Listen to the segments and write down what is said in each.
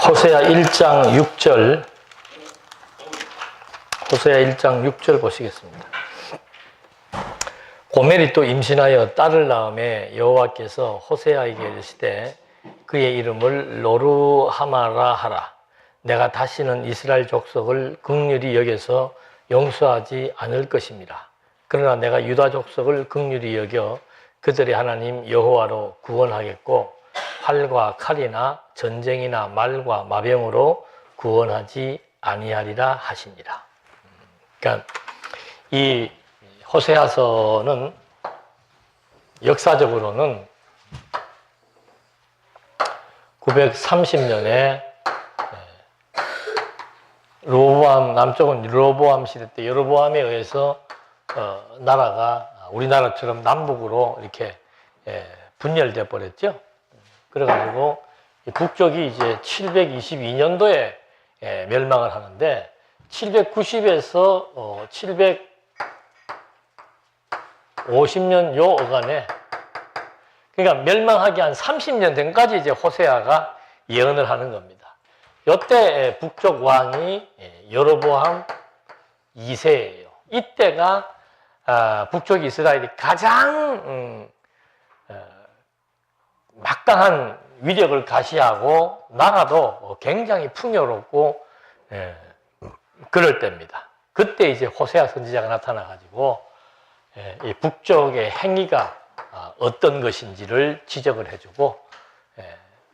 호세아 1장 6절 호세아 1장 6절 보시겠습니다. 고멜이 또 임신하여 딸을 낳음에 여호와께서 호세아에게 이르시되 그의 이름을 로르하마라 하라. 내가 다시는 이스라엘 족속을 긍휼히 여겨서 용서하지 않을 것입니다. 그러나 내가 유다 족속을 긍휼히 여겨 그들의 하나님 여호와로 구원하겠고 활과 칼이나 전쟁이나 말과 마병으로 구원하지 아니하리라 하시니라. 그러니까 이 호세아서는 역사적으로는 930년에 르호보암, 남쪽은 르호보암 시대 때 여로보암에 의해서 나라가 우리나라처럼 남북으로 이렇게 분열돼 버렸죠. 그래가지고 북쪽이 이제 722년도에 멸망을 하는데 790에서 750년 요 어간에, 그러니까 멸망하기 한 30년 전까지 이제 호세아가 예언을 하는 겁니다. 이때 북쪽 왕이 여로보암 2세예요. 이때가 북쪽 이스라엘이 가장 막강한 위력을 가시하고 나라도 굉장히 풍요롭고 그럴 때입니다. 그때 이제 호세아 선지자가 나타나가지고 이 북쪽의 행위가 어떤 것인지를 지적을 해주고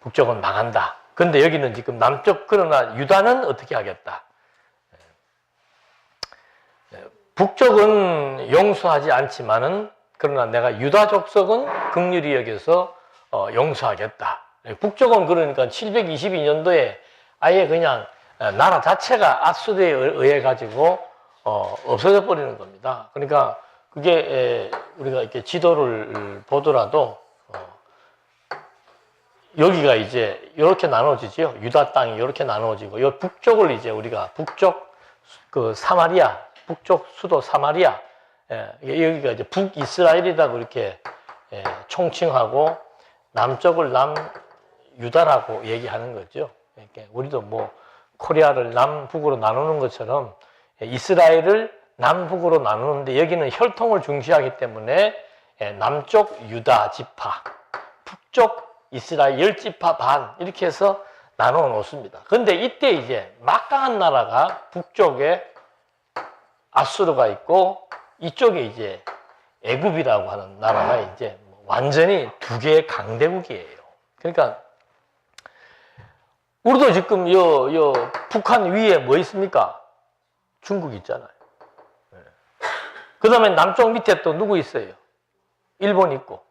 북쪽은 망한다. 근데 여기는 지금 남쪽, 그러나 유다는 어떻게 하겠다. 북쪽은 용서하지 않지만은 그러나 내가 유다 족속은 긍휼히 여겨서 용서하겠다. 북쪽은 그러니까 722년도에 아예 그냥 나라 자체가 아수르에 의해 가지고 없어져 버리는 겁니다. 그러니까 그게 우리가 이렇게 지도를 보더라도 여기가 이제 이렇게 나눠지죠. 유다 땅이 이렇게 나눠지고 이 북쪽을 이제 우리가 북쪽 그 사마리아, 북쪽 수도 사마리아, 여기가 이제 북이스라엘이라고 이렇게 총칭하고 남쪽을 남유다라고 얘기하는 거죠. 그러니까 우리도 뭐 코리아를 남북으로 나누는 것처럼 이스라엘을 남북으로 나누는데 여기는 혈통을 중시하기 때문에 남쪽 유다 지파, 북쪽 이스라엘 10지파 반 이렇게 해서 나눠 놓습니다. 그런데 이때 이제 막강한 나라가 북쪽에 아수르가 있고 이쪽에 이제 애굽이라고 하는 나라가 이제 완전히 두 개의 강대국이에요. 그러니까 우리도 지금 요 북한 위에 뭐 있습니까? 중국 있잖아요. 그 다음에 남쪽 밑에 또 누구 있어요? 일본 있고.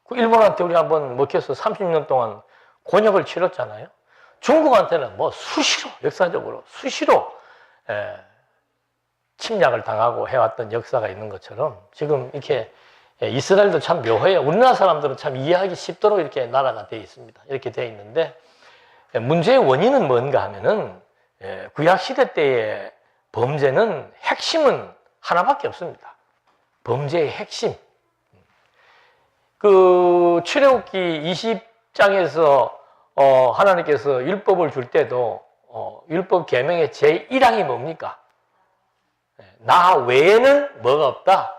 그 일본한테 우리 한번 먹혀서 30년 동안 곤욕을 치렀잖아요. 중국한테는 뭐 수시로, 역사적으로 수시로 침략을 당하고 해왔던 역사가 있는 것처럼 지금 이렇게 이스라엘도 참 묘해요. 우리나라 사람들은 참 이해하기 쉽도록 이렇게 나라가 되어 있습니다. 이렇게 되어 있는데 문제의 원인은 뭔가 하면은 구약시대 때의 범죄는 핵심은 하나밖에 없습니다. 범죄의 핵심. 그 출애굽기 20장에서 하나님께서 율법을 줄 때도 율법 계명의 제1항이 뭡니까? 나 외에는 뭐가 없다?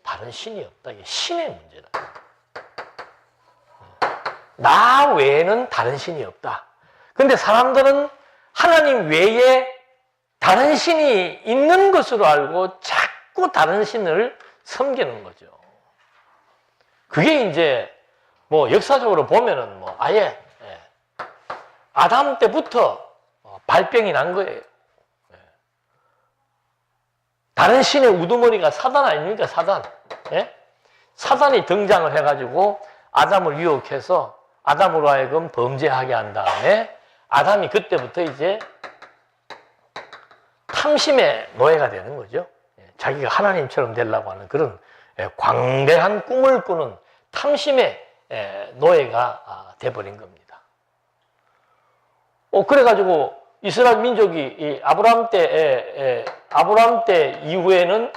다른 신이 없다. 이게 신의 문제다. 나 외에는 다른 신이 없다. 근데 사람들은 하나님 외에 다른 신이 있는 것으로 알고 자꾸 다른 신을 섬기는 거죠. 그게 이제 뭐 역사적으로 보면은 뭐 아예 아담 때부터 발병이 난 거예요. 다른 신의 우두머리가 사단 아닙니까? 사단. 사단이 등장을 해가지고 아담을 유혹해서 아담으로 하여금 범죄하게 한 다음에 아담이 그때부터 이제 탐심의 노예가 되는 거죠. 자기가 하나님처럼 되려고 하는 그런 광대한 꿈을 꾸는 탐심의 노예가 돼버린 겁니다. 그래가지고 이스라엘 민족이 아브라함 때 이후에는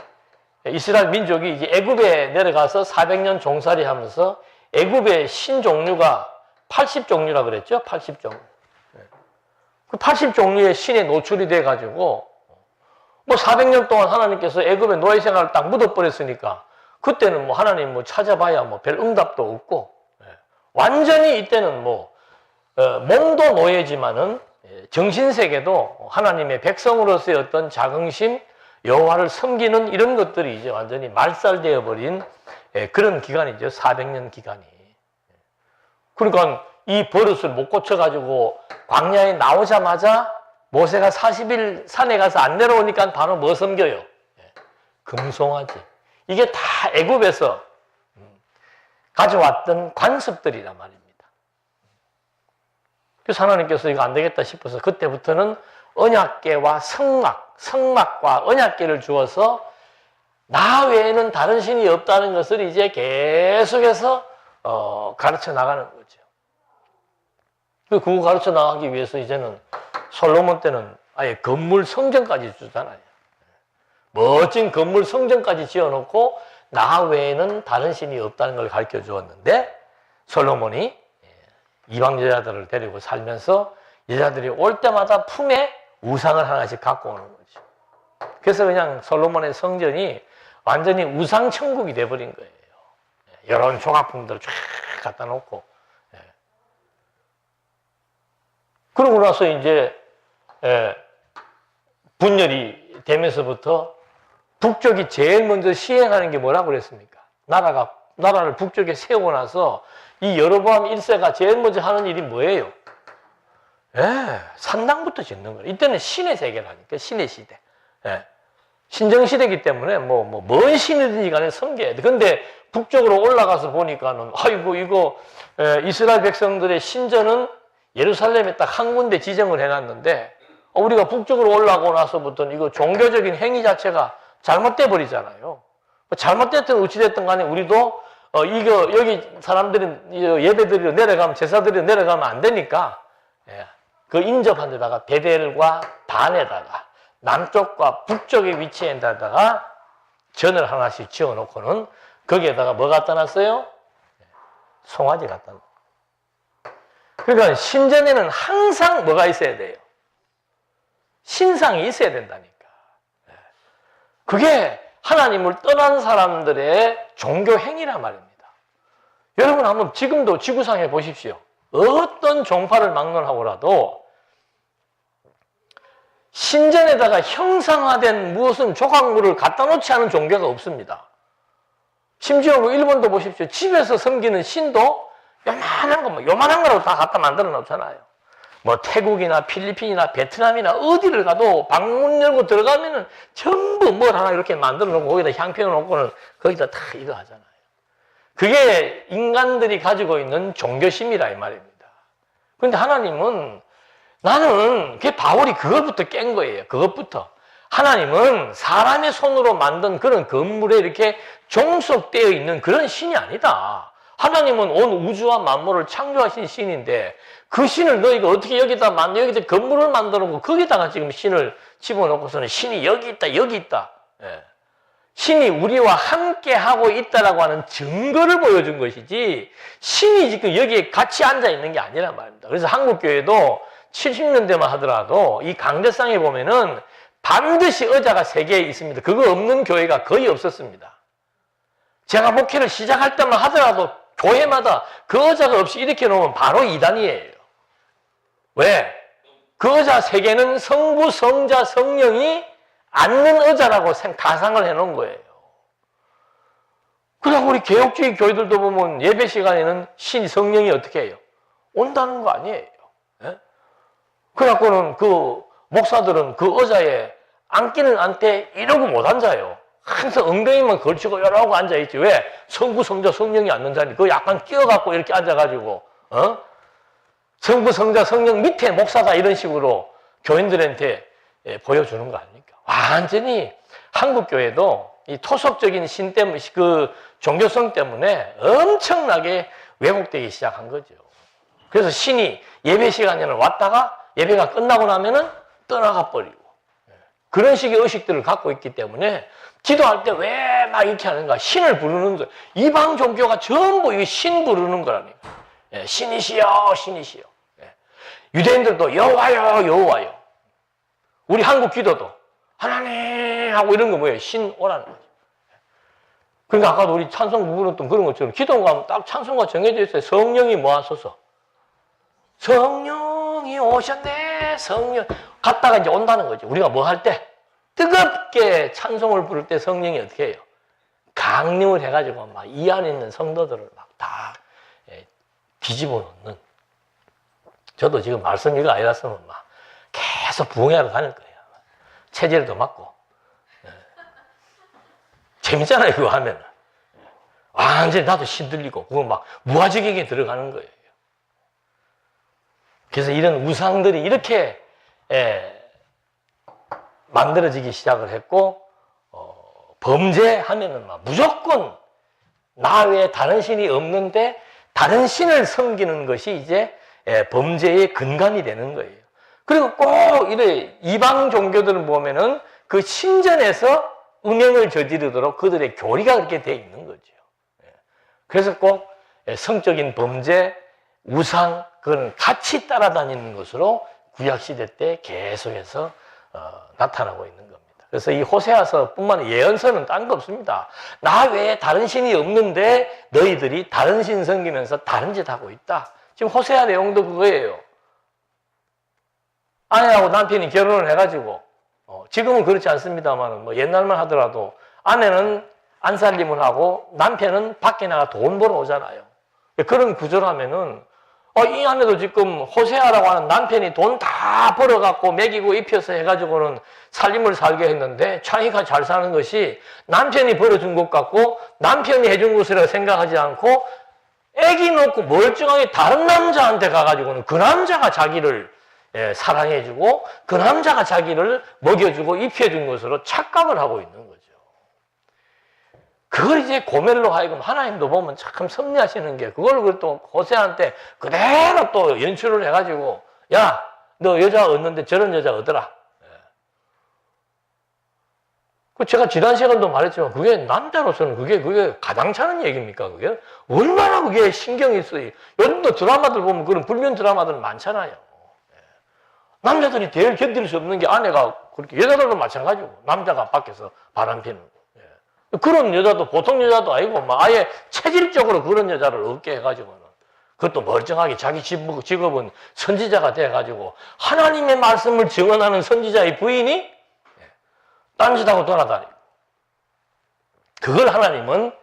이스라엘 민족이 이제 애굽에 내려가서 400년 종살이 하면서 애굽의 신종류가 80종류라 그랬죠? 80종. 그 80종류의 신에 노출이 돼가지고 뭐 400년 동안 하나님께서 애굽의 노예 생활을 딱 묻어버렸으니까 그때는 뭐 하나님 뭐 찾아봐야 뭐 별 응답도 없고 완전히 이때는 뭐 몸도 노예지만은 정신세계도 하나님의 백성으로서의 어떤 자긍심, 여호와를 섬기는 이런 것들이 이제 완전히 말살되어 버린 그런 기간이죠. 400년 기간이. 그러니까 이 버릇을 못 고쳐가지고 광야에 나오자마자 모세가 40일 산에 가서 안 내려오니까 바로 뭐 섬겨요? 금송아지. 이게 다 애굽에서 가져왔던 관습들이란 말입니다. 그래서 하나님께서 이거 안 되겠다 싶어서 그때부터는 언약궤와 성막과 언약궤를 주어서 나 외에는 다른 신이 없다는 것을 이제 계속해서 가르쳐 나가는 거죠. 그거 가르쳐 나가기 위해서 이제는 솔로몬 때는 아예 건물 성전까지 주잖아요. 멋진 건물 성전까지 지어놓고 나 외에는 다른 신이 없다는 걸 가르쳐 주었는데 솔로몬이 이방 여자들을 데리고 살면서 여자들이 올 때마다 품에 우상을 하나씩 갖고 오는 거죠. 그래서 그냥 솔로몬의 성전이 완전히 우상 천국이 돼버린 거예요. 이런 조각품들을 쫙 갖다 놓고. 그러고 나서 이제 분열이 되면서부터 북쪽이 제일 먼저 시행하는 게 뭐라고 그랬습니까? 나라를 북쪽에 세우고 나서 이 여로보암 1세가 제일 먼저 하는 일이 뭐예요? 산당부터 짓는 거예요. 이때는 신의 세계라니까, 신의 시대. 신정시대이기 때문에 뭔 신이든지 간에 섬겨야 돼. 근데 북쪽으로 올라가서 보니까는, 아이고, 이거, 이스라엘 백성들의 신전은 예루살렘에 딱 한 군데 지정을 해놨는데, 우리가 북쪽으로 올라가고 나서부터는 이거 종교적인 행위 자체가 잘못돼 버리잖아요. 잘못됐든 어찌됐든 간에 우리도 이거 여기 사람들이 예배드리러 내려가면 제사드리러 내려가면 안 되니까 그 인접한 데다가 베델과 단에다가 남쪽과 북쪽의 위치에다가 전을 하나씩 지어놓고는 거기에다가 뭐 갖다 놨어요? 송아지 갖다 놨어요. 그러니까 신전에는 항상 뭐가 있어야 돼요? 신상이 있어야 된다니까. 그게 하나님을 떠난 사람들의 종교 행위란 말입니다. 여러분 한번 지금도 지구상에 보십시오. 어떤 종파를 막론하고라도 신전에다가 형상화된 무엇은 조각물을 갖다 놓지 않은 종교가 없습니다. 심지어 뭐 일본도 보십시오. 집에서 섬기는 신도 요만한 거라도 다 갖다 만들어 놓잖아요. 뭐 태국이나 필리핀이나 베트남이나 어디를 가도 방문 열고 들어가면은 전부 뭘 하나 이렇게 만들어 놓고 거기다 향 피워 놓고는 거기다 다 이거 하잖아요. 그게 인간들이 가지고 있는 종교심이라 이 말입니다. 그런데 하나님은 나는 바울이 그것부터 깬 거예요. 그것부터. 하나님은 사람의 손으로 만든 그런 건물에 이렇게 종속되어 있는 그런 신이 아니다. 하나님은 온 우주와 만물을 창조하신 신인데 그 신을 너희가 어떻게 여기다 건물을 만들어 놓고 거기다가 지금 신을 집어넣고서는 신이 여기 있다, 여기 있다. 신이 우리와 함께 하고 있다라고 하는 증거를 보여준 것이지 신이 지금 여기에 같이 앉아 있는 게 아니란 말입니다. 그래서 한국교회도 70년대만 하더라도 이 강대상에 보면은 반드시 의자가 3개 있습니다. 그거 없는 교회가 거의 없었습니다. 제가 목회를 시작할 때만 하더라도 교회마다 그 의자가 없이 이렇게 놓으면 바로 이단이에요. 왜? 그 의자 3개는 성부, 성자, 성령이 앉는 의자라고 가상을 해놓은 거예요. 그리고 우리 개혁주의 교회들도 보면 예배 시간에는 성령이 어떻게 해요? 온다는 거 아니에요. 그래갖고는 그 목사들은 그 의자에 앉기는 앉되 이러고 못 앉아요. 항상 엉덩이만 걸치고 이러고 앉아있지. 왜? 성부, 성자, 성령이 앉는 자리. 그거 약간 끼어갖고 이렇게 앉아가지고, 성부, 성자, 성령 밑에 목사다 이런 식으로 교인들한테 보여주는 거 아닙니까? 완전히 한국교회도 이 토속적인 신 때문에, 그 종교성 때문에 엄청나게 왜곡되기 시작한 거죠. 그래서 신이 예배 시간에는 왔다가 예배가 끝나고 나면은 떠나가 버리고 그런 식의 의식들을 갖고 있기 때문에 기도할 때 왜 막 이렇게 하는가? 신을 부르는 거. 이방 종교가 전부 이 신 부르는 거라니까. 신이시여, 신이시여. 유대인들도 여호와요, 여호와요. 우리 한국 기도도 하나님 하고 이런 거 뭐예요? 신 오라는 거죠. 그러니까 아까도 우리 찬송 부르던 그런 것처럼 기도 가면 딱 찬송가 정해져 있어요. 성령이 모아서서. 성령이 오셨네, 성령. 갔다가 이제 온다는 거죠. 우리가 뭐 할 때? 뜨겁게 찬송을 부를 때 성령이 어떻게 해요? 강림을 해가지고 막 이 안에 있는 성도들을 막 다 뒤집어 놓는. 저도 지금 말씀 이거 아니랐으면 막 계속 부흥회하러 다닐 거예요. 체질도 맞고. 재밌잖아요, 그거 하면은. 완전히 나도 신들리고, 그거 막 무아지경에 들어가는 거예요. 그래서 이런 우상들이 이렇게 만들어지기 시작을 했고, 범죄하면은 막 무조건 나 외에 다른 신이 없는데 다른 신을 섬기는 것이 이제 범죄의 근간이 되는 거예요. 그리고 꼭 이래 이방 종교들을 보면은 그 신전에서 음행을 저지르도록 그들의 교리가 그렇게 돼 있는 거죠. 그래서 꼭 성적인 범죄, 우상, 그건 같이 따라다니는 것으로 구약시대 때 계속해서 나타나고 있는 겁니다. 그래서 이 호세아서뿐만 아니라 예언서는 딴 거 없습니다. 나 외에 다른 신이 없는데 너희들이 다른 신 섬기면서 다른 짓 하고 있다. 지금 호세아 내용도 그거예요. 아내하고 남편이 결혼을 해가지고 지금은 그렇지 않습니다만 뭐 옛날만 하더라도 아내는 안살림을 하고 남편은 밖에 나가 돈 벌어 오잖아요. 그런 구조라면은 이 안에도 지금 호세아라고 하는 남편이 돈 다 벌어갖고 먹이고 입혀서 해가지고는 살림을 살게 했는데 자기가 잘 사는 것이 남편이 벌어준 것 같고 남편이 해준 것이라고 생각하지 않고 애기 놓고 멀쩡하게 다른 남자한테 가가지고는 그 남자가 자기를 사랑해주고 그 남자가 자기를 먹여주고 입혀준 것으로 착각을 하고 있는 거죠. 그걸 이제 고멜로 하여금 하나님도 보면 참 섭리하시는 게 그걸 또 호세아한테 그대로 또 연출을 해가지고 야, 너 여자 얻는데 저런 여자 얻어라. 제가 지난 시간도 말했지만 그게 남자로서는 그게 가당찮은 얘기입니까? 그게 얼마나 그게 신경이 쓰이. 요즘도 드라마들 보면 그런 불륜 드라마들 많잖아요. 남자들이 제일 견딜 수 없는 게 아내가 그렇게 여자들도 마찬가지고 남자가 밖에서 바람피는 그런 여자도 보통 여자도 아니고 막 아예 체질적으로 그런 여자를 얻게 해가지고는 그것도 멀쩡하게 자기 직업은 선지자가 돼가지고 하나님의 말씀을 증언하는 선지자의 부인이 딴짓하고 돌아다니고 그걸 하나님은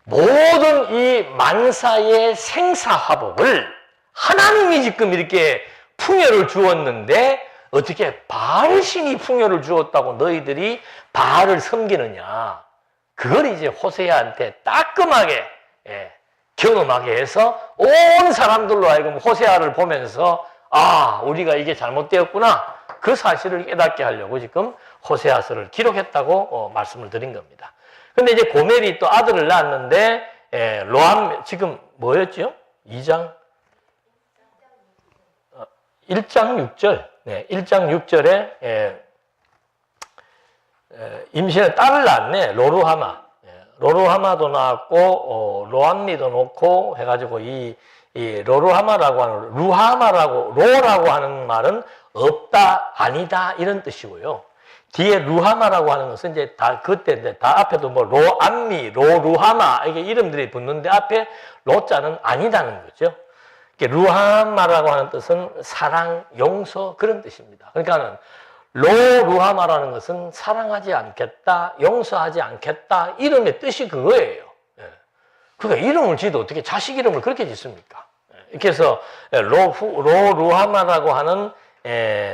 모든 이 만사의 생사화복을 하나님이 지금 이렇게 풍요를 주었는데 어떻게 바알 신이 풍요를 주었다고 너희들이 바알을 섬기느냐. 그걸 이제 호세아한테 따끔하게 경험하게 해서 온 사람들로 하여금 호세아를 보면서 우리가 이게 잘못되었구나. 그 사실을 깨닫게 하려고 지금 호세아서를 기록했다고 말씀을 드린 겁니다. 근데 이제 고멜이 또 아들을 낳았는데 로암 지금 뭐였죠? 2장 1장 6절 1장 6절에 임신에 딸을 낳았네. 로루하마. 로루하마도 낳았고 로암미도 놓고 해가지고 이 로루하마라고 하는 로라고 하는 말은 없다, 아니다 이런 뜻이고요. 뒤에 루하마라고 하는 것은 이제 다 그때 이제 다 앞에도 뭐 로암미, 로루하마 이게 이름들이 붙는데 앞에 로자는 아니다는 거죠. 루하마라고 하는 뜻은 사랑, 용서 그런 뜻입니다. 그러니까는 로루하마라는 것은 사랑하지 않겠다, 용서하지 않겠다 이름의 뜻이 그거예요. 그러니까 이름을 지도 어떻게 자식 이름을 그렇게 짓습니까? 이렇게 해서 로루하마라고 하는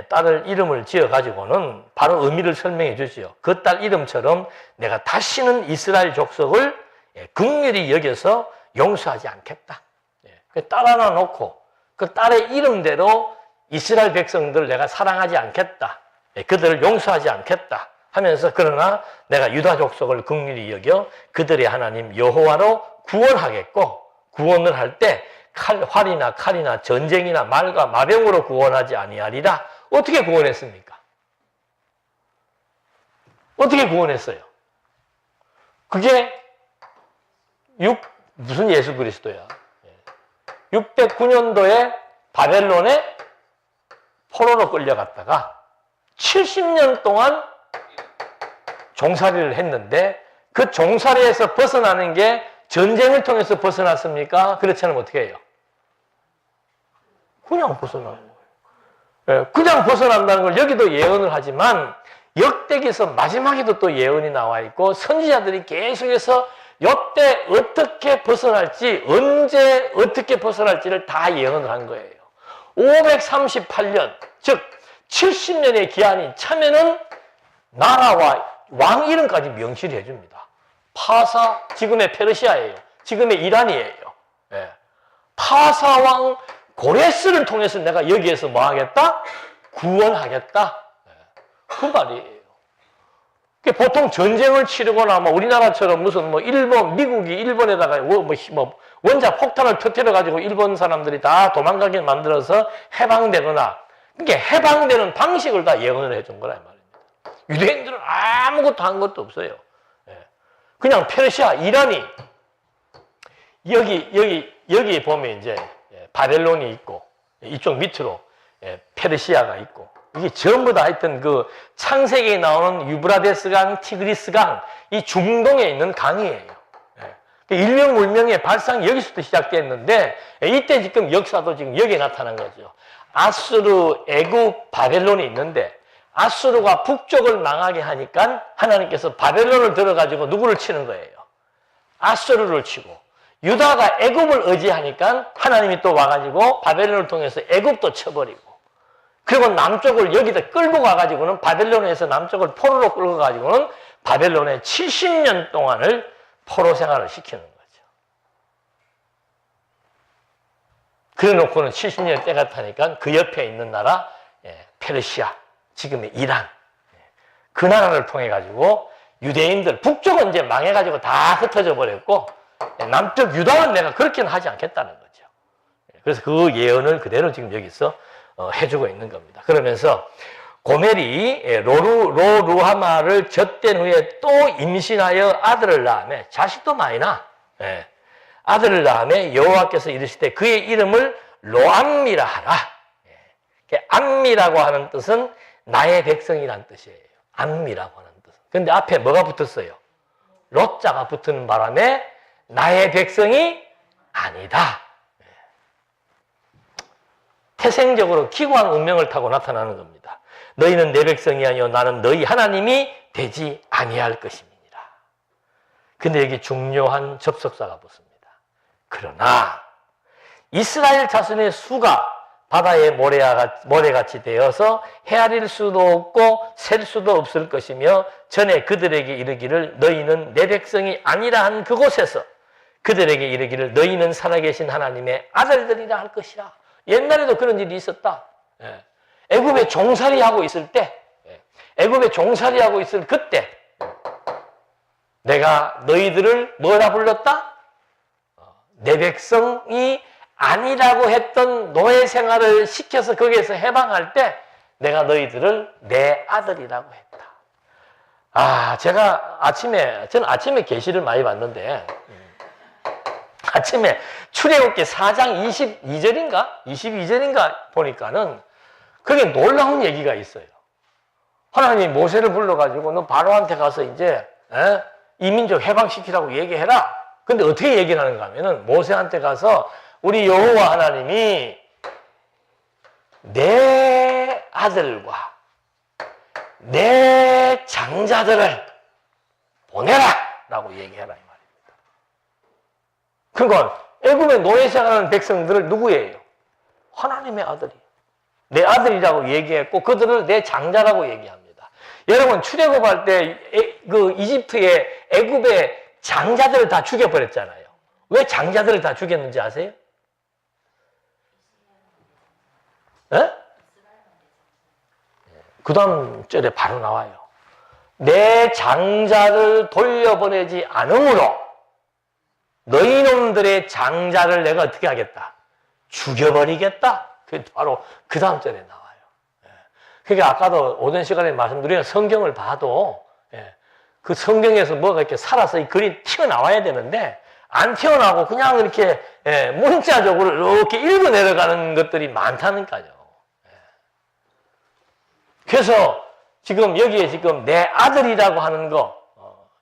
딸을 이름을 지어가지고는 바로 의미를 설명해 주지요. 그 딸 이름처럼 내가 다시는 이스라엘 족속을 긍휼히 여겨서 용서하지 않겠다. 딸 하나 놓고 그 딸의 이름대로 이스라엘 백성들을 내가 사랑하지 않겠다. 그들을 용서하지 않겠다 하면서 그러나 내가 유다 족속을 긍휼히 여겨 그들의 하나님 여호와로 구원하겠고 구원을 할 때 활이나 칼이나 전쟁이나 말과 마병으로 구원하지 아니하리라. 어떻게 구원했습니까? 어떻게 구원했어요? 그게 무슨 예수 그리스도야? 609년도에 바벨론에 포로로 끌려갔다가 70년 동안 종살이를 했는데 그 종살이에서 벗어나는 게 전쟁을 통해서 벗어났습니까? 그렇지 않으면 어떻게 해요? 그냥 벗어나는 거예요. 그냥 벗어난다는 걸 여기도 예언을 하지만 역대기에서 마지막에도 또 예언이 나와 있고 선지자들이 계속해서 이때 어떻게 벗어날지 언제 어떻게 벗어날지를 다 예언을 한 거예요. 538년 즉 70년의 기한이 차면은 나라와 왕 이름까지 명시를 해줍니다. 파사, 지금의 페르시아예요. 지금의 이란이에요. 예. 파사 왕 고레스를 통해서 내가 여기에서 뭐 하겠다? 구원하겠다. 예. 그 말이에요. 보통 전쟁을 치르거나 뭐 우리나라처럼 무슨 뭐 미국이 일본에다가 뭐 원자 폭탄을 터뜨려 가지고 일본 사람들이 다 도망가게 만들어서 해방되거나 그게 해방되는 방식을 다 예언을 해준 거란 말입니다. 유대인들은 아무것도 한 것도 없어요. 그냥 페르시아, 이란이 여기 보면 이제 바벨론이 있고 이쪽 밑으로 페르시아가 있고 이게 전부 다 하여튼 그 창세기에 나오는 유브라데스 강, 티그리스 강, 이 중동에 있는 강이에요. 일명 물명의 발상이 여기서부터 시작됐는데 이때 지금 역사도 지금 여기에 나타난 거죠. 아수르, 애굽, 바벨론이 있는데 아수르가 북쪽을 망하게 하니까 하나님께서 바벨론을 들어가지고 누구를 치는 거예요? 아수르를 치고 유다가 애굽을 의지하니까 하나님이 또 와가지고 바벨론을 통해서 애굽도 쳐버리고 그리고 남쪽을 여기다 끌고 가가지고는 바벨론에서 남쪽을 포로로 끌고 가지고는 바벨론에 70년 동안을 포로 생활을 시키는 거죠. 그래 놓고는 70년 때가 타니까 그 옆에 있는 나라 페르시아, 지금의 이란 그 나라를 통해 가지고 유대인들 북쪽은 이제 망해 가지고 다 흩어져 버렸고 남쪽 유다는 내가 그렇게는 하지 않겠다는 거죠. 그래서 그 예언을 그대로 지금 여기서 해주고 있는 겁니다. 그러면서 고멜이 로루하마를 젖된 후에 또 임신하여 아들을 낳으며 자식도 많이 낳아. 아들을 낳으며 여호와께서 이르시되 그의 이름을 로암미라 하라. 암미라고 하는 뜻은 나의 백성이란 뜻이에요. 암미라고 하는 뜻. 그런데 앞에 뭐가 붙었어요? 로자가 붙는 바람에 나의 백성이 아니다. 태생적으로 기구한 운명을 타고 나타나는 겁니다. 너희는 내 백성이 아니요 나는 너희 하나님이 되지 아니할 것입니다. 근데 여기 중요한 접속사가 붙습니다. 그러나 이스라엘 자손의 수가 바다의 모래같이 되어서 헤아릴 수도 없고 셀 수도 없을 것이며 전에 그들에게 이르기를 너희는 내 백성이 아니라 한 그곳에서 그들에게 이르기를 너희는 살아계신 하나님의 아들들이라 할 것이라. 옛날에도 그런 일이 있었다. 애굽에 종살이하고 있을 때, 애굽에 종살이하고 있을 그때 내가 너희들을 뭐라 불렀다? 내 백성이 아니라고 했던 노예 생활을 시켜서 거기에서 해방할 때 내가 너희들을 내 아들이라고 했다. 저는 아침에 계시를 많이 봤는데 아침에 출애굽기 4장 22절인가 보니까는 그게 놀라운 얘기가 있어요. 하나님이 모세를 불러가지고 너 바로한테 가서 이제 이 민족 해방시키라고 얘기해라. 근데 어떻게 얘기를 하는가 하면은 모세한테 가서 우리 여호와 하나님이 내 아들과 내 장자들을 보내라 라고 얘기해라 이 말입니다. 그러니까 애굽에 노예 생활하는 백성들을 누구예요? 하나님의 아들이. 내 아들이라고 얘기했고 그들을 내 장자라고 얘기합니다. 여러분 출애굽할 때 그 이집트의 애굽의 장자들을 다 죽여버렸잖아요. 왜 장자들을 다 죽였는지 아세요? 그 다음 절에 바로 나와요. 내 장자를 돌려보내지 않으므로 너희 놈들의 장자를 내가 어떻게 하겠다? 죽여버리겠다. 바로 그 다음 절에 나와요. 그러니까 아까도 오전 시간에 말씀드린 성경을 봐도 그 성경에서 뭐가 이렇게 살아서 이 글이 튀어나와야 되는데 안 태어나고 그냥 이렇게 문자적으로 이렇게 읽어 내려가는 것들이 많다니까요. 그래서 지금 여기에 지금 내 아들이라고 하는 거,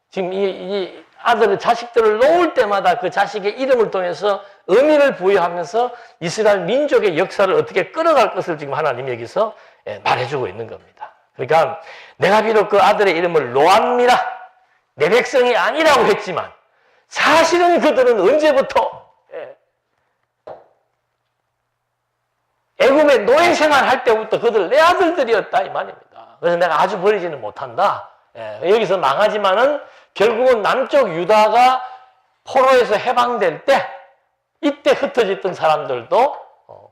지금 이 아들의 자식들을 놓을 때마다 그 자식의 이름을 통해서 의미를 부여하면서 이스라엘 민족의 역사를 어떻게 끌어갈 것을 지금 하나님이 여기서 말해주고 있는 겁니다. 그러니까 내가 비록 그 아들의 이름을 로암미라, 내 백성이 아니라고 했지만 사실은 그들은 언제부터 애굽의 노예 생활할 때부터 그들 내 아들들이었다 이 말입니다. 그래서 내가 아주 버리지는 못한다. 여기서 망하지만은 결국은 남쪽 유다가 포로에서 해방될 때 이때 흩어졌던 사람들도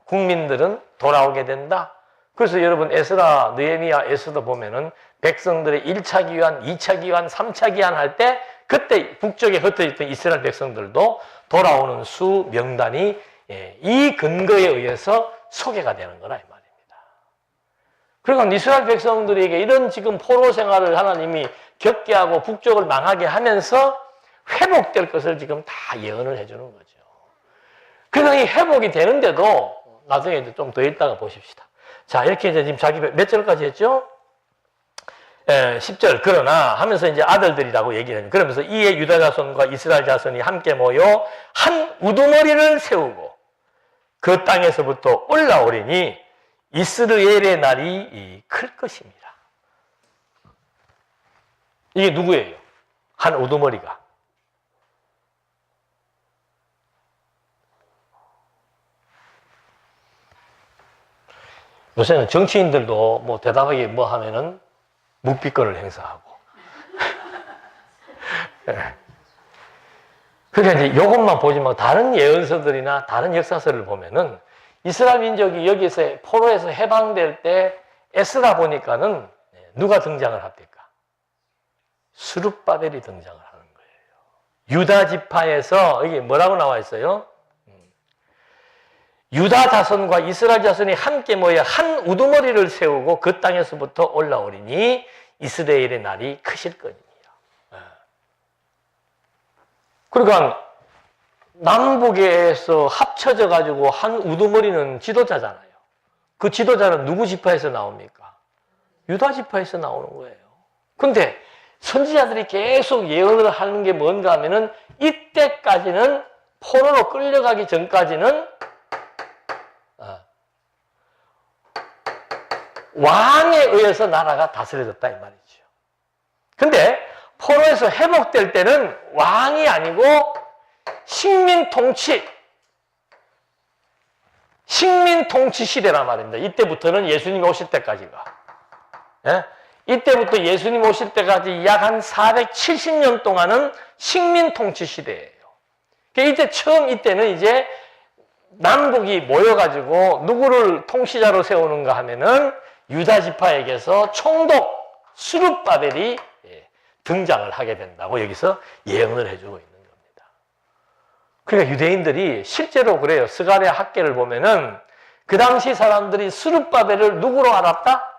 국민들은 돌아오게 된다. 그래서 여러분 에스라, 느헤미야, 에스더 보면은 백성들의 1차 기환, 2차 기환, 3차 기환 할 때 그때 북쪽에 흩어졌던 이스라엘 백성들도 돌아오는 수 명단이 이 근거에 의해서 소개가 되는 거라 이 말입니다. 그러니까 이스라엘 백성들에게 이런 지금 포로 생활을 하나님이 겪게 하고 북쪽을 망하게 하면서 회복될 것을 지금 다 예언을 해주는 거죠. 그러나 이 회복이 되는데도 나중에 좀 더 있다가 보십시다. 자, 이렇게 이제 지금 자기 몇 절까지 했죠? 10절. 그러나 하면서 이제 아들들이라고 얘기를 해요. 그러면서 이에 유다 자손과 이스라엘 자손이 함께 모여 한 우두머리를 세우고 그 땅에서부터 올라오리니 이스라엘의 날이 클 것입니다. 이게 누구예요? 한 우두머리가. 요새는 정치인들도 뭐 대답하기 뭐 하면은 묵비권을 행사하고. 그러니까 이제 이것만 보지 말고 다른 예언서들이나 다른 역사서를 보면은 이스라엘 민족이 여기서 포로에서 해방될 때 에스라 보니까는 누가 등장을 합니까? 스룹바벨이 등장을 하는 거예요. 유다 지파에서 이게 뭐라고 나와 있어요? 유다 자손과 이스라엘 자손이 함께 모여 한 우두머리를 세우고 그 땅에서부터 올라오리니 이스라엘의 날이 크실 거니라. 그러니까 남북에서 합쳐져 가지고 한 우두머리는 지도자잖아요. 그 지도자는 누구 지파에서 나옵니까? 유다 지파에서 나오는 거예요. 근데 선지자들이 계속 예언을 하는 게 뭔가 하면은 이때까지는 포로로 끌려가기 전까지는 왕에 의해서 나라가 다스려졌다 이 말이죠. 근데 포로에서 회복될 때는 왕이 아니고 식민 통치 시대란 말입니다. 이때부터는 예수님이 오실 때까지가. 이때부터 예수님 오실 때까지 약 한 470년 동안은 식민 통치 시대예요. 그러니까 이때는 이제 남북이 모여가지고 누구를 통치자로 세우는가 하면은 유다 지파에게서 총독 스룹바벨이 등장을 하게 된다고 여기서 예언을 해주고 있는 겁니다. 그러니까 유대인들이 실제로 그래요. 스가랴 학계를 보면은 그 당시 사람들이 스룹바벨을 누구로 알았다?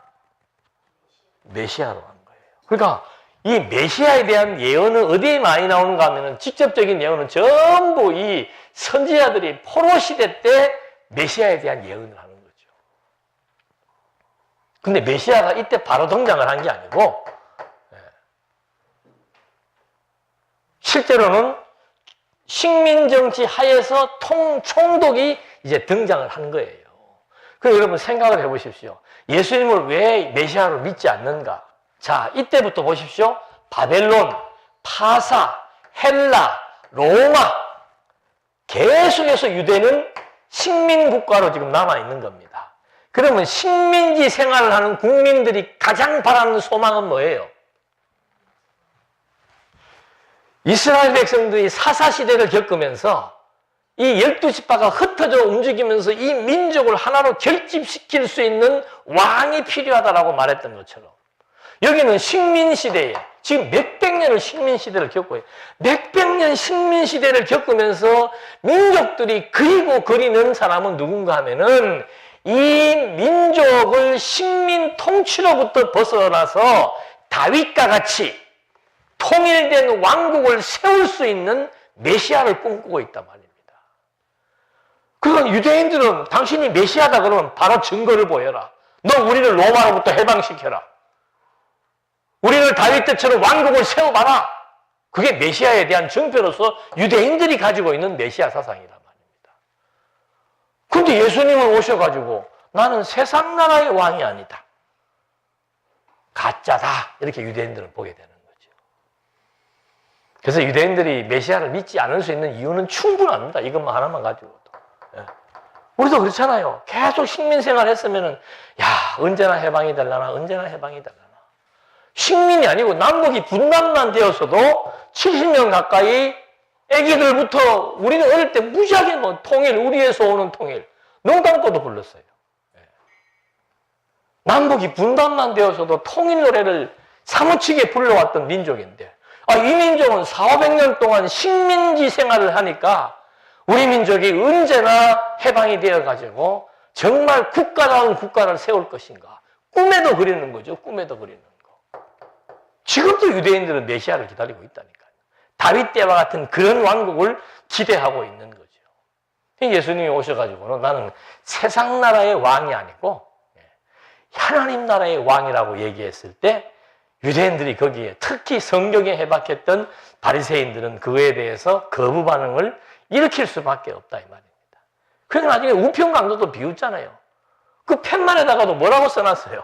메시아로 한 거예요. 그러니까 이 메시아에 대한 예언은 어디에 많이 나오는가 하면은 직접적인 예언은 전부 이 선지자들이 포로 시대 때 메시아에 대한 예언을 하는 거죠. 근데 메시아가 이때 바로 등장을 한 게 아니고 실제로는 식민정치 하에서 총독이 이제 등장을 한 거예요. 그럼 여러분 생각을 해보십시오. 예수님을 왜 메시아로 믿지 않는가? 자, 이때부터 보십시오. 바벨론, 파사, 헬라, 로마 계속해서 유대는 식민국가로 지금 남아있는 겁니다. 그러면 식민지 생활을 하는 국민들이 가장 바라는 소망은 뭐예요? 이스라엘 백성들이 사사시대를 겪으면서 이 12지파가 흩어져 움직이면서 이 민족을 하나로 결집시킬 수 있는 왕이 필요하다라고 말했던 것처럼 여기는 식민시대에 지금 몇백 년을 식민시대를 겪고 몇백 년 식민시대를 겪으면서 민족들이 그리고 그리는 사람은 누군가 하면은 이 민족을 식민 통치로부터 벗어나서 다윗과 같이 통일된 왕국을 세울 수 있는 메시아를 꿈꾸고 있단 말입니다. 그건 유대인들은 당신이 메시아다 그러면 바로 증거를 보여라. 너 우리를 로마로부터 해방시켜라. 우리를 다윗 때처럼 왕국을 세워봐라. 그게 메시아에 대한 증표로서 유대인들이 가지고 있는 메시아 사상이란 말입니다. 그런데 예수님은 오셔가지고 나는 세상 나라의 왕이 아니다. 가짜다. 이렇게 유대인들은 보게 되는 거죠. 그래서 유대인들이 메시아를 믿지 않을 수 있는 이유는 충분합니다. 이것만 하나만 가지고도. 예. 우리도 그렇잖아요. 계속 식민생활 했으면은, 야, 언제나 해방이 되려나, 언제나 해방이 되려나. 식민이 아니고 남북이 분단만 되었어도 70년 가까이 애기들부터 우리는 어릴 때 무지하게 뭐 통일, 우리에서 오는 통일, 농담꿔도 불렀어요. 남북이 분단만 되어서도 통일 노래를 사무치게 불러왔던 민족인데, 이 민족은 400~500년 동안 식민지 생활을 하니까 우리 민족이 언제나 해방이 되어가지고 정말 국가다운 국가를 세울 것인가. 꿈에도 그리는 거죠. 꿈에도 그리는 거. 지금도 유대인들은 메시아를 기다리고 있다니까요. 다윗 때와 같은 그런 왕국을 기대하고 있는 거죠. 예수님이 오셔가지고는 나는 세상 나라의 왕이 아니고 하나님 나라의 왕이라고 얘기했을 때 유대인들이 거기에 특히 성경에 해박했던 바리새인들은 그거에 대해서 거부 반응을 일으킬 수밖에 없다 이 말입니다. 그래서 나중에 우편 강도도 비웃잖아요. 그 팻말에다가도 뭐라고 써놨어요?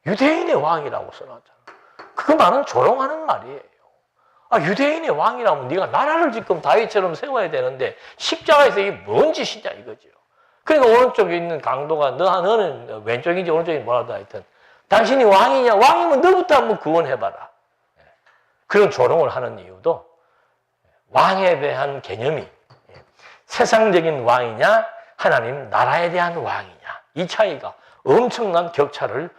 유대인의 왕이라고 써놨잖아. 그 말은 조롱하는 말이에요. 유대인의 왕이라면 네가 나라를 지금 다윗처럼 세워야 되는데 십자가에서 이게 뭔 짓이냐 이거죠. 그러니까 오른쪽에 있는 강도가 너는 왼쪽인지 오른쪽인지 뭐라도 하여튼 당신이 왕이냐? 왕이면 너부터 한번 구원해봐라. 그런 조롱을 하는 이유도 왕에 대한 개념이 세상적인 왕이냐 하나님 나라에 대한 왕이냐 이 차이가 엄청난 격차를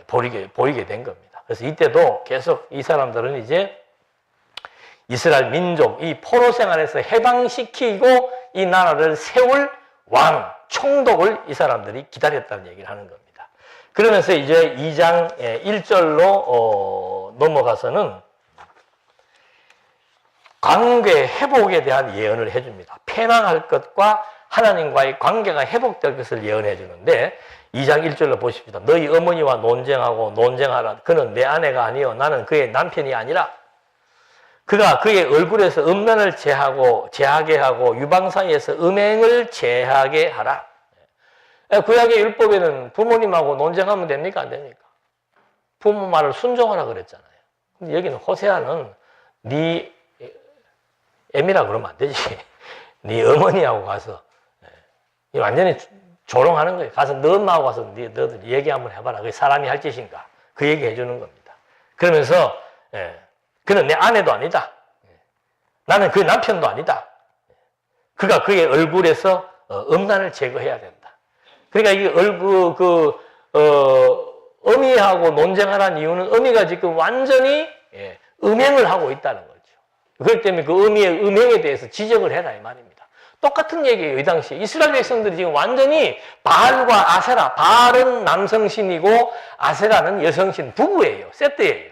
보이게 된 겁니다. 그래서 이때도 계속 이 사람들은 이제 이스라엘 민족 이 포로 생활에서 해방시키고 이 나라를 세울 왕 총독을 이 사람들이 기다렸다는 얘기를 하는 겁니다. 그러면서 이제 2장 1절로 넘어가서는 관계 회복에 대한 예언을 해줍니다. 패망할 것과 하나님과의 관계가 회복될 것을 예언해 주는데 2장 1절로 보십시다. 너희 어머니와 논쟁하고 논쟁하라. 그는 내 아내가 아니요 나는 그의 남편이 아니라 그가 그의 얼굴에서 음란을 제하게 하고 유방 사이에서 음행을 제하게 하라. 구약의 율법에는 부모님하고 논쟁하면 됩니까? 안 됩니까? 부모 말을 순종하라 그랬잖아요. 근데 여기는 호세아는 네 애미라 그러면 안 되지. 네 어머니하고 가서 완전히 조롱하는 거예요. 가서 너 엄마하고 가서 너들 얘기 한번 해봐라. 그게 사람이 할 짓인가? 그 얘기 해주는 겁니다. 그러면서 그는 내 아내도 아니다. 나는 그의 남편도 아니다. 그가 그의 얼굴에서 음란을 제거해야 된다. 그러니까 이게 어미하고 논쟁하라는 이유는 어미가 지금 완전히 음행을 하고 있다는 거죠. 그렇기 때문에 그 어미의 음행에 대해서 지적을 해라 이 말입니다. 똑같은 얘기예요. 이 당시에 이스라엘 백성들이 지금 완전히 바알과 아세라, 바알은 남성신이고 아세라는 여성신 부부예요. 세트예요.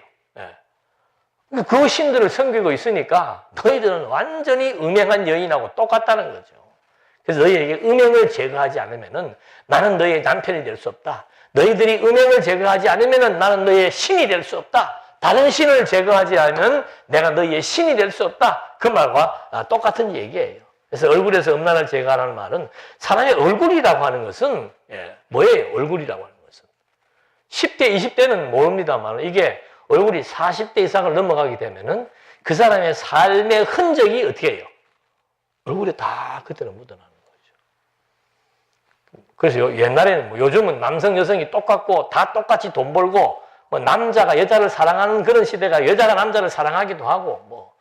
그 신들을 섬기고 있으니까 너희들은 완전히 음행한 여인하고 똑같다는 거죠. 그래서 너희에게 음행을 제거하지 않으면은 나는 너희의 남편이 될 수 없다. 너희들이 음행을 제거하지 않으면은 나는 너희의 신이 될 수 없다. 다른 신을 제거하지 않으면 내가 너희의 신이 될 수 없다. 그 말과 똑같은 얘기예요. 그래서 얼굴에서 음란을 제거하라는 말은 사람의 얼굴이라고 하는 것은 뭐예요? 얼굴이라고 하는 것은 10대, 20대는 모릅니다만 이게 얼굴이 40대 이상을 넘어가게 되면은 그 사람의 삶의 흔적이 어떻게 해요? 얼굴에 다 그대로 묻어나는 거죠. 그래서 옛날에는 요즘은 남성, 여성이 똑같고 다 똑같이 돈 벌고 뭐 남자가 여자를 사랑하는 그런 시대가 여자가 남자를 사랑하기도 하고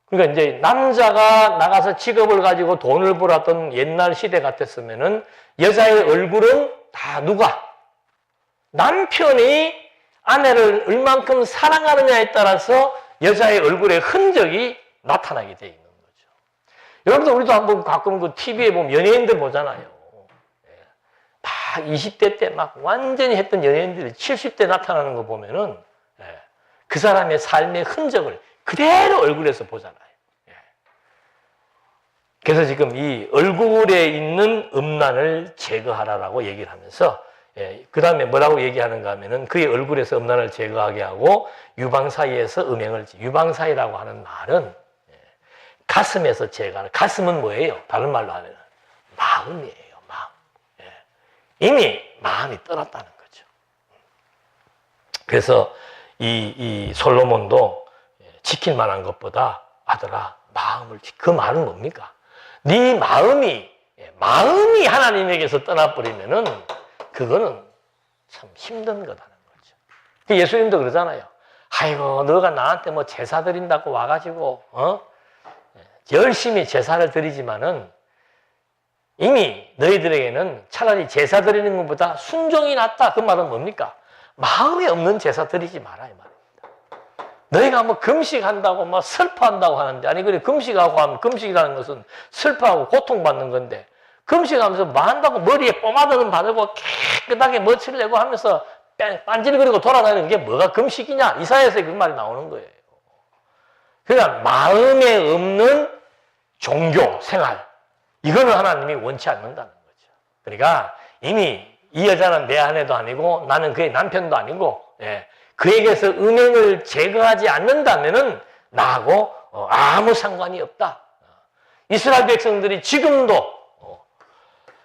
그러니까 이제 남자가 나가서 직업을 가지고 돈을 벌었던 옛날 시대 같았으면은 여자의 얼굴은 다 누가? 남편이 아내를 얼만큼 사랑하느냐에 따라서 여자의 얼굴의 흔적이 나타나게 돼 있는 거죠. 여러분들 우리도 한번 가끔 그 TV에 보면 연예인들 보잖아요. 막 20대 때 막 완전히 했던 연예인들이 70대 나타나는 거 보면은 그 사람의 삶의 흔적을 그대로 얼굴에서 보잖아요. 예. 그래서 지금 이 얼굴에 있는 음란을 제거하라라고 얘기를 하면서 예, 그 다음에 뭐라고 얘기하는가 하면은 그의 얼굴에서 음란을 제거하게 하고 유방 사이에서 음행을 유방 사이라고 하는 말은 예, 가슴에서 제거하는 가슴은 뭐예요? 다른 말로 하면 마음이에요. 마음. 예. 이미 마음이 떠났다는 거죠. 그래서 이 솔로몬도 지킬 만한 것보다 아들아 마음을 그 말은 뭡니까? 네 마음이 하나님에게서 떠나버리면은 그거는 참 힘든 거라는 거죠. 예수님도 그러잖아요. 아이고 너가 나한테 뭐 제사 드린다고 와가지고 열심히 제사를 드리지만은 이미 너희들에게는 차라리 제사 드리는 것보다 순종이 낫다. 그 말은 뭡니까? 마음에 없는 제사 드리지 마라 이 말입니다. 너희가 뭐 금식한다고 뭐 슬퍼한다고 하는데 아니 그래 금식하고 하면 금식이라는 것은 슬퍼하고 고통받는 건데 금식하면서 뭐 한다고 머리에 포마드는 바르고 깨끗하게 멋을 내고 하면서 빤질거리고 돌아다니는 게 뭐가 금식이냐? 이사야에서 그 말이 나오는 거예요. 그러니까 마음에 없는 종교 생활 이거는 하나님이 원치 않는다는 거죠. 그러니까 이미 이 여자는 내 아내도 아니고 나는 그의 남편도 아니고 예, 그에게서 음행을 제거하지 않는다면은 나하고 아무 상관이 없다. 이스라엘 백성들이 지금도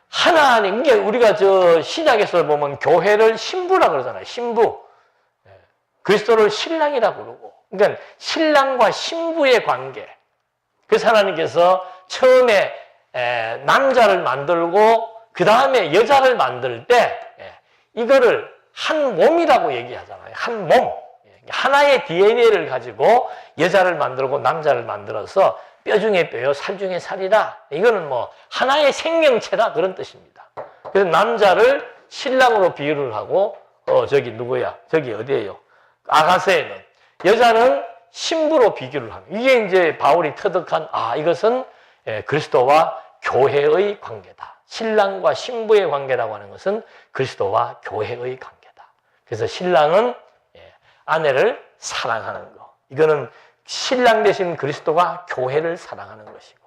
하나님, 이게 우리가 저 신약에서 보면 교회를 신부라 그러잖아요. 신부. 그리스도를 신랑이라 부르고. 그러니까 신랑과 신부의 관계. 그래서 하나님께서 처음에 남자를 만들고 그 다음에 여자를 만들 때 이거를 한 몸이라고 얘기하잖아요. 한 몸. 하나의 DNA를 가지고 여자를 만들고 남자를 만들어서 뼈 중에 뼈요, 살 중에 살이라. 이거는 뭐 하나의 생명체다 그런 뜻입니다. 그래서 남자를 신랑으로 비유를 하고 저기 누구야? 저기 어디예요? 아가서에는 여자는 신부로 비교를 합니다. 이게 이제 바울이 터득한 이것은 그리스도와 교회의 관계다. 신랑과 신부의 관계라고 하는 것은 그리스도와 교회의 관계다. 그래서 신랑은 아내를 사랑하는 거. 이거는 신랑 되신 그리스도가 교회를 사랑하는 것이고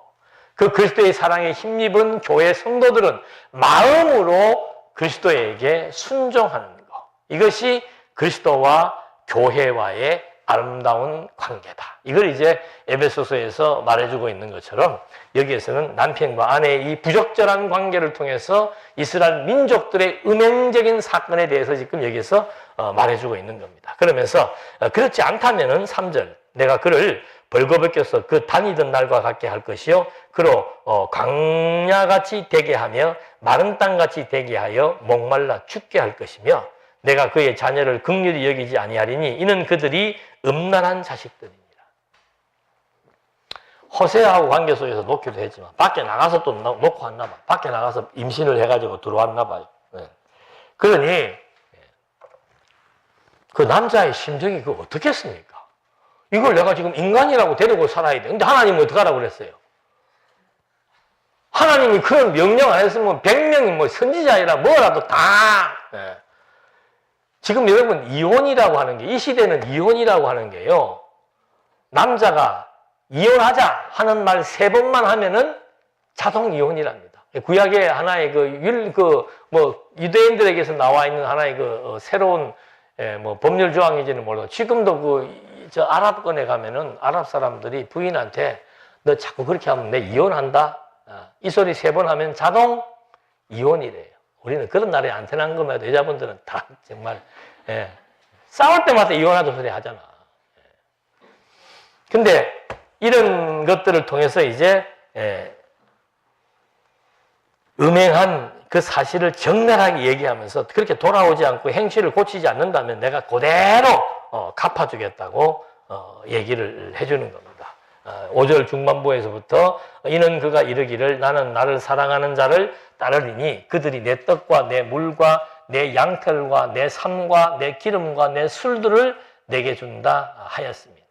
그 그리스도의 사랑에 힘입은 교회 성도들은 마음으로 그리스도에게 순종하는 것. 이것이 그리스도와 교회와의 아름다운 관계다. 이걸 이제 에베소서에서 말해주고 있는 것처럼 여기에서는 남편과 아내의 이 부적절한 관계를 통해서 이스라엘 민족들의 음행적인 사건에 대해서 지금 여기서 말해주고 있는 겁니다. 그러면서 그렇지 않다면은 3절 내가 그를 벌거벗겨서 그 다니던 날과 같게 할 것이요 그로 광야같이 되게 하며 마른 땅같이 되게 하여 목말라 죽게 할 것이며 내가 그의 자녀를 긍휼히 여기지 아니하리니 이는 그들이 음란한 자식들입니다. 호세아하고 관계 속에서 놓기도 했지만 밖에 나가서 또 놓고 왔나 봐. 밖에 나가서 임신을 해가지고 들어왔나 봐요. 그러니 그 남자의 심정이 그거 어떻겠습니까? 이걸 내가 지금 인간이라고 데리고 살아야 돼. 근데 하나님은 어떻게 하라고 그랬어요? 하나님이 그런 명령 안 했으면 100명이 뭐 선지자이라 뭐라도 다. 지금 여러분 이혼이라고 하는 게 이 시대는 이혼이라고 하는 게요. 남자가 이혼하자 하는 말 3번만 하면은 자동 이혼이랍니다. 구약의 하나의 유대인들에게서 나와 있는 하나의 새로운 뭐 법률 조항인지는 몰라도 지금도 저 아랍권에 가면은 아랍 사람들이 부인한테 너 자꾸 그렇게 하면 내 이혼한다. 이 소리 3번 하면 자동 이혼이래요. 우리는 그런 날에 안 태어난 것만 해도 여자분들은 다 정말 싸울 때마다 이혼하자 소리 하잖아. 근데 이런 것들을 통해서 이제 음행한 그 사실을 적나라하게 얘기하면서 그렇게 돌아오지 않고 행실을 고치지 않는다면 내가 그대로 갚아주겠다고 얘기를 해주는 겁니다. 5절 중반부에서부터 이는 그가 이르기를 나는 나를 사랑하는 자를 따르리니 그들이 내 떡과 내 물과 내 양털과 내 삶과 내 기름과 내 술들을 내게 준다 하였습니다.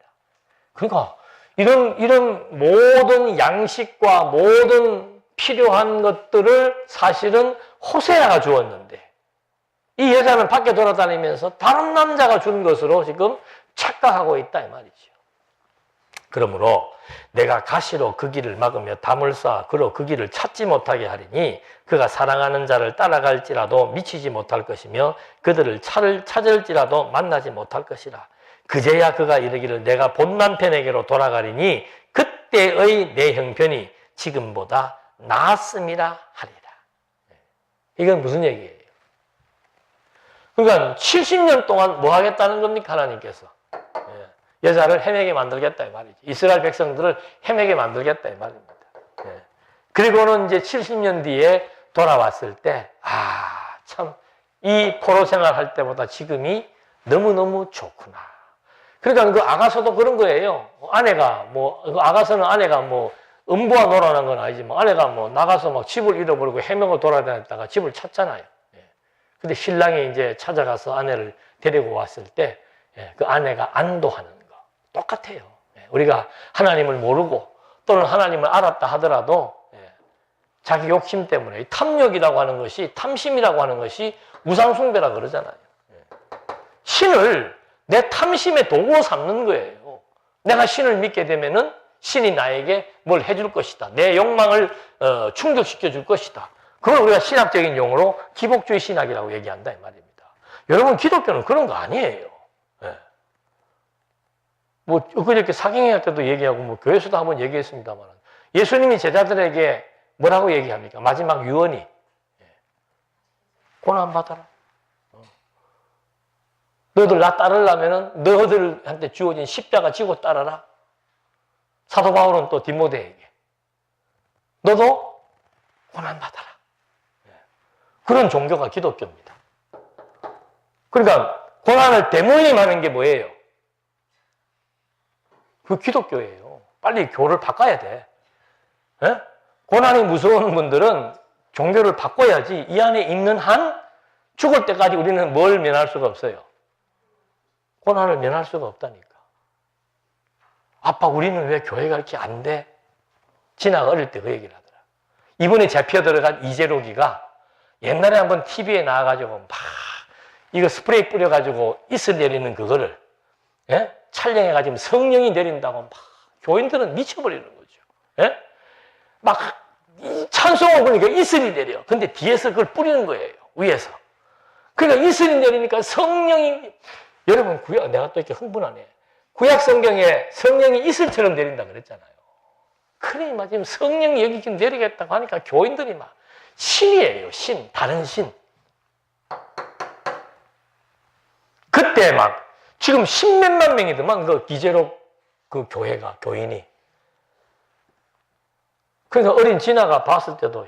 그러니까 이런 모든 양식과 모든 필요한 것들을 사실은 호세아가 주었는데 이 여자는 밖에 돌아다니면서 다른 남자가 준 것으로 지금 착각하고 있다 이 말이죠. 그러므로 내가 가시로 그 길을 막으며 담을 쌓아 그로 그 길을 찾지 못하게 하리니 그가 사랑하는 자를 따라갈지라도 미치지 못할 것이며 그들을 찾을지라도 만나지 못할 것이라. 그제야 그가 이르기를 내가 본 남편에게로 돌아가리니 그때의 내 형편이 지금보다 나았음이라 하리라. 이건 무슨 얘기예요? 그러니까 70년 동안 뭐 하겠다는 겁니까? 하나님께서. 여자를 헤매게 만들겠다 이 말이죠. 이스라엘 백성들을 헤매게 만들겠다 이 말입니다. 그리고는 이제 70년 뒤에 돌아왔을 때, 참, 이 포로 생활할 때보다 지금이 너무너무 좋구나. 그러니까 그 아가서도 그런 거예요. 아내가 아가서는 아내가 음부와 놀아난 건 아니지만 아내가 나가서 막 집을 잃어버리고 해명을 돌아다녔다가 집을 찾잖아요. 근데 신랑이 이제 찾아가서 아내를 데리고 왔을 때 그 아내가 안도하는 거 똑같아요. 우리가 하나님을 모르고 또는 하나님을 알았다 하더라도 자기 욕심 때문에 탐욕이라고 하는 것이 탐심이라고 하는 것이 우상숭배라 그러잖아요. 신을 내 탐심의 도구로 삼는 거예요. 내가 신을 믿게 되면은 신이 나에게 뭘 해줄 것이다. 내 욕망을 충족시켜 줄 것이다. 그걸 우리가 신학적인 용어로 기복주의 신학이라고 얘기한다 이 말입니다. 여러분 기독교는 그런 거 아니에요. 엊그저께 사경회할 때도 얘기하고 교회에서도 한번 얘기했습니다만 예수님이 제자들에게 뭐라고 얘기합니까? 마지막 유언이 고난받아라. 너희들 나 따르려면은 너희들한테 주어진 십자가 지고 따라라. 사도 바울은 또 디모데에게 너도 고난받아라. 그런 종교가 기독교입니다. 그러니까 고난을 대모임하는 게 뭐예요? 그 기독교예요. 빨리 교를 바꿔야 돼. 고난이 무서운 분들은 종교를 바꿔야지 이 안에 있는 한 죽을 때까지 우리는 뭘 면할 수가 없어요. 고난을 면할 수가 없다니까. 아빠 우리는 왜 교회가 이렇게 안 돼? 진아가 어릴 때 그 얘기를 하더라. 이번에 잡혀 들어간 이재록이가 옛날에 한번 TV에 나와가지고 막 이거 스프레이 뿌려가지고 이슬 내리는 그거를 촬영해가지고 성령이 내린다고 막 교인들은 미쳐버리는 거죠. 막 찬송을 부르니까 이슬이 내려. 근데 뒤에서 그걸 뿌리는 거예요. 위에서. 그러니까 이슬이 내리니까 성령이 여러분 내가 또 이렇게 흥분하네. 구약 성경에 성령이 이슬처럼 내린다 그랬잖아요. 그러니까 지금 성령이 여기 지금 내리겠다고 하니까 교인들이 막 신이에요. 신. 다른 신. 그때 막 지금 십몇만 명이더만 그 기재록 그 교회가 교인이. 그러니까 어린 진아가 봤을 때도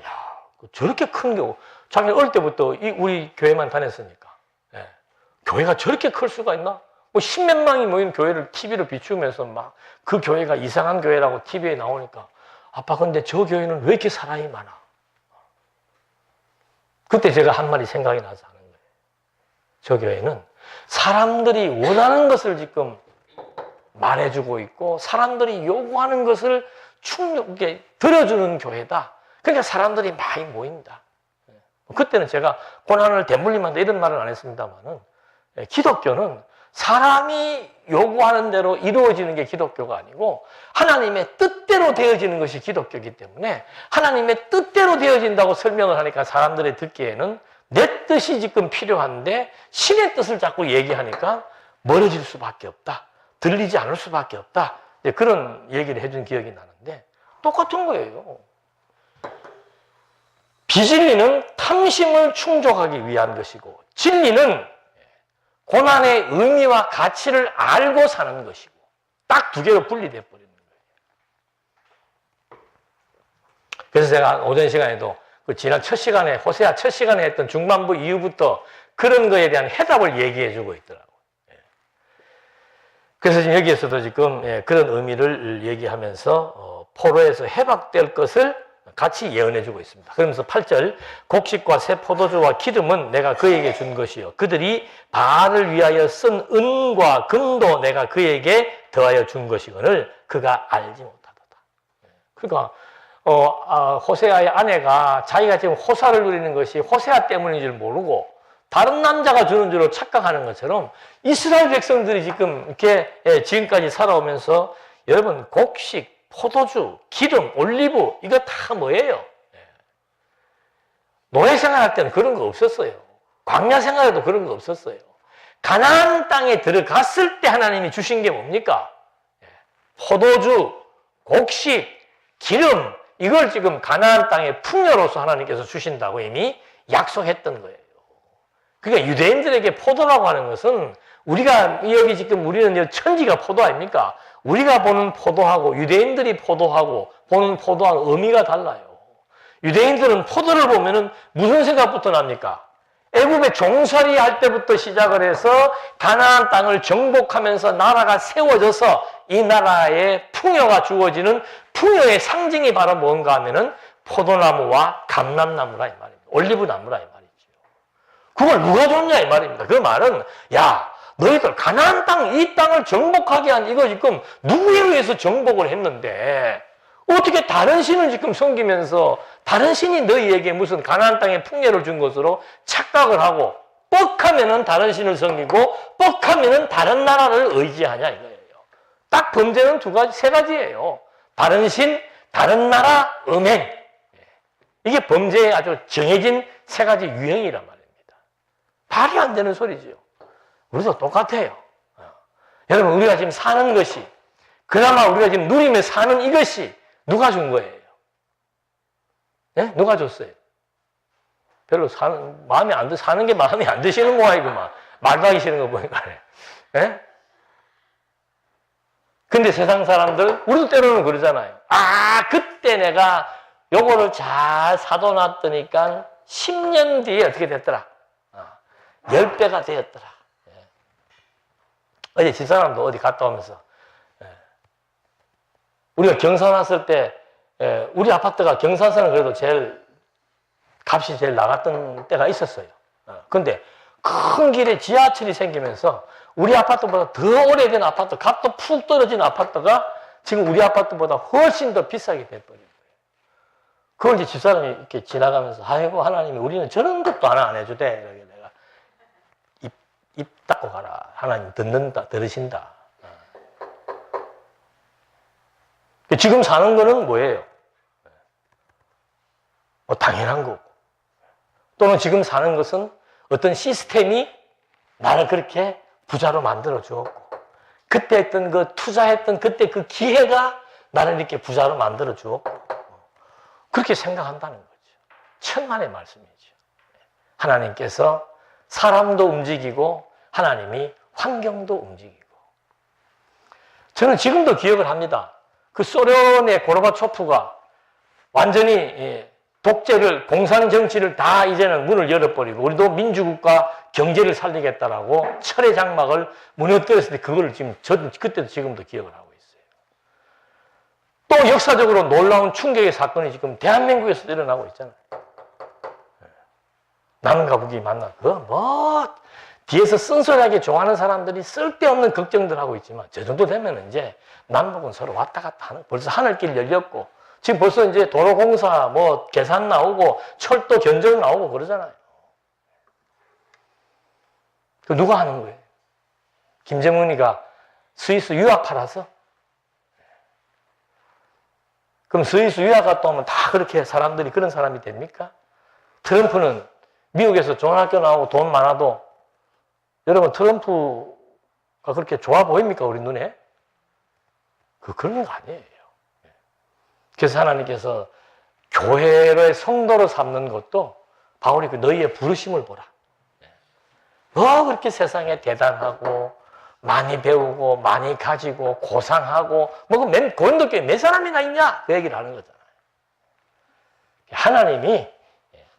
저렇게 큰 교 자기는 어릴 때부터 우리 교회만 다녔으니까 교회가 저렇게 클 수가 있나? 십몇만이 모이는 교회를 TV로 비추면서 막 그 교회가 이상한 교회라고 TV에 나오니까 아빠 근데 저 교회는 왜 이렇게 사람이 많아? 그때 제가 한 말이 생각이 나서 하는 거예요. 저 교회는 사람들이 원하는 것을 지금 말해주고 있고 사람들이 요구하는 것을 충분하게 들어주는 교회다. 그러니까 사람들이 많이 모인다. 그때는 제가 고난을 대물림한다 이런 말은 안 했습니다만은 기독교는 사람이 요구하는 대로 이루어지는 게 기독교가 아니고 하나님의 뜻대로 되어지는 것이 기독교이기 때문에 하나님의 뜻대로 되어진다고 설명을 하니까 사람들이 듣기에는 내 뜻이 지금 필요한데 신의 뜻을 자꾸 얘기하니까 멀어질 수밖에 없다. 들리지 않을 수밖에 없다. 그런 얘기를 해준 기억이 나는데 똑같은 거예요. 비진리는 탐심을 충족하기 위한 것이고 진리는 고난의 의미와 가치를 알고 사는 것이고 딱 두 개로 분리돼 버리는 거예요. 그래서 제가 오전 시간에도 그 지난 첫 시간에 호세아 첫 시간에 했던 중반부 이후부터 그런 거에 대한 해답을 얘기해 주고 있더라고요. 그래서 지금 여기에서도 지금 그런 의미를 얘기하면서 포로에서 해박될 것을 같이 예언해 주고 있습니다. 그러면서 8절 곡식과 새 포도주와 기름은 내가 그에게 준 것이요 그들이 바알을 위하여 쓴 은과 금도 내가 그에게 더하여 준 것이거늘 그가 알지 못하도다. 그러니까 호세아의 아내가 자기가 지금 호사를 누리는 것이 호세아 때문인 줄 모르고 다른 남자가 주는 줄로 착각하는 것처럼 이스라엘 백성들이 지금 이렇게 지금까지 살아오면서 여러분 곡식, 포도주, 기름, 올리브 이거 다 뭐예요? 노예 생활할 때는 그런 거 없었어요. 광야 생활에도 그런 거 없었어요. 가나안 땅에 들어갔을 때 하나님이 주신 게 뭡니까? 포도주, 곡식, 기름 이걸 지금 가나안 땅의 풍요로서 하나님께서 주신다고 이미 약속했던 거예요. 그러니까 유대인들에게 포도라고 하는 것은 우리가 여기 지금 우리는 천지가 포도 아닙니까? 우리가 보는 포도하고 유대인들이 포도하고 보는 포도하고 의미가 달라요. 유대인들은 포도를 보면은 무슨 생각부터 납니까? 애굽에 종살이 할 때부터 시작을 해서 가나안 땅을 정복하면서 나라가 세워져서 이 나라에 풍요가 주어지는 풍요의 상징이 바로 뭔가 하면은 포도나무와 감람나무라 이 말입니다. 올리브나무라 이 말이죠. 그걸 누가 줬냐 이 말입니다. 그 말은 야 너희들 가나안 땅, 이 땅을 정복하게 한 이거 지금 누구에 의해서 정복을 했는데 어떻게 다른 신을 지금 섬기면서 다른 신이 너희에게 무슨 가나안 땅에 풍요를 준 것으로 착각을 하고 뻑하면은 다른 신을 섬기고 뻑하면은 다른 나라를 의지하냐 이거예요. 딱 범죄는 세 가지예요. 다른 신, 다른 나라, 음행. 이게 범죄의 아주 정해진 세 가지 유형이란 말입니다. 말이 안 되는 소리죠. 우리도 똑같아요. 여러분 우리가 지금 사는 것이 그나마 우리가 지금 누리며 사는 이것이 누가 준 거예요? 네? 누가 줬어요? 별로 사는 게 마음에 안 드시는 모양이구만. 말도 하기 싫은 거 보니까. 네? 근데 세상 사람들, 우리도 때로는 그러잖아요. 아, 그때 내가 요거를 잘 사둬놨더니까 10년 뒤에 어떻게 됐더라? 10배가 되었더라. 어제 집사람도 어디 갔다 오면서 우리가 경산 왔을 때 우리 아파트가 경산서는 그래도 값이 제일 나갔던 때가 있었어요. 근데 큰 길에 지하철이 생기면서 우리 아파트보다 더 오래된 아파트, 값도 푹 떨어진 아파트가 지금 우리 아파트보다 훨씬 더 비싸게 돼버린 거예요. 그걸 이제 집사람이 이렇게 지나가면서 아이고 하나님이 우리는 저런 것도 하나 안 해주대. 이렇게 내가 입 닫고 가라. 하나님 들으신다. 지금 사는 거는 뭐예요? 당연한 거고. 또는 지금 사는 것은 어떤 시스템이 나를 그렇게 부자로 만들어 주었고, 그때 했던 투자했던 그때 그 기회가 나를 이렇게 부자로 만들어 주었고, 그렇게 생각한다는 거죠. 천만의 말씀이죠. 하나님께서 사람도 움직이고, 하나님이 환경도 움직이고. 저는 지금도 기억을 합니다. 그 소련의 고르바초프가 완전히 독재를, 공산 정치를 다 이제는 문을 열어버리고 우리도 민주국가 경제를 살리겠다라고 철의 장막을 무너뜨렸을 때 그걸 지금 그때도 지금도 기억을 하고 있어요. 또 역사적으로 놀라운 충격의 사건이 지금 대한민국에서도 일어나고 있잖아요. 남과 북이 만나 뒤에서 쓴소리하게 좋아하는 사람들이 쓸데없는 걱정들 하고 있지만 저 정도 되면 이제 남북은 서로 왔다 갔다 하는, 벌써 하늘길 열렸고 지금 벌써 이제 도로공사 계산 나오고 철도 견적 나오고 그러잖아요. 그 누가 하는 거예요? 김정은이가 스위스 유학파라서? 그럼 스위스 유학 갔다 오면 다 그렇게 사람들이 그런 사람이 됩니까? 트럼프는 미국에서 좋은 학교 나오고 돈 많아도 여러분 트럼프가 그렇게 좋아 보입니까? 우리 눈에? 그런 거 아니에요. 그래서 하나님께서 교회의 성도로 삼는 것도 바울이 너희의 부르심을 보라. 그렇게 세상에 대단하고 많이 배우고 많이 가지고 고상하고 고린도교회 몇 사람이나 있냐? 그 얘기를 하는 거잖아요. 하나님이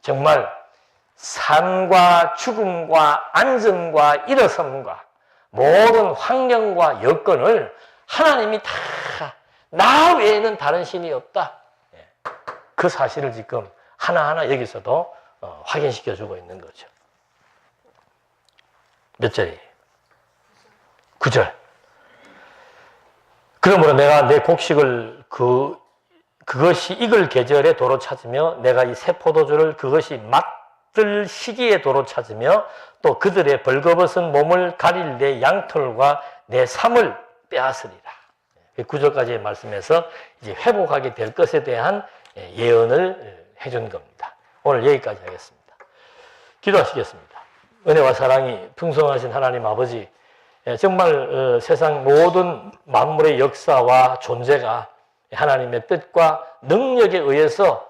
정말 삶과 죽음과 안전과 일어섬과 모든 환경과 여건을 하나님이 다 나 외에는 다른 신이 없다. 그 사실을 지금 하나하나 여기서도 확인시켜주고 있는 거죠. 몇 절이에요? 9절. 그러므로 내가 내 곡식을 그것이 익을 계절에 도로 찾으며 내가 이 새 포도주를 그것이 맛들 시기에 도로 찾으며 또 그들의 벌거벗은 몸을 가릴 내 양털과 내 삶을 빼앗으리라. 9절까지의 말씀에서 이제 회복하게 될 것에 대한 예언을 해준 겁니다. 오늘 여기까지 하겠습니다. 기도하시겠습니다. 은혜와 사랑이 풍성하신 하나님 아버지, 정말 세상 모든 만물의 역사와 존재가 하나님의 뜻과 능력에 의해서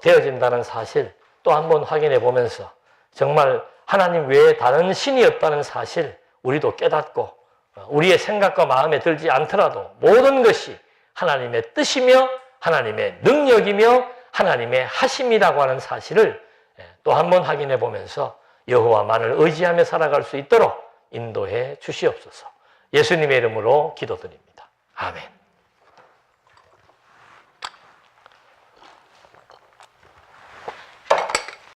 되어진다는 사실 또 한번 확인해 보면서 정말 하나님 외에 다른 신이 없다는 사실 우리도 깨닫고 우리의 생각과 마음에 들지 않더라도 모든 것이 하나님의 뜻이며 하나님의 능력이며 하나님의 하심이라고 하는 사실을 또 한번 확인해 보면서 여호와만을 의지하며 살아갈 수 있도록 인도해 주시옵소서. 예수님의 이름으로 기도드립니다. 아멘.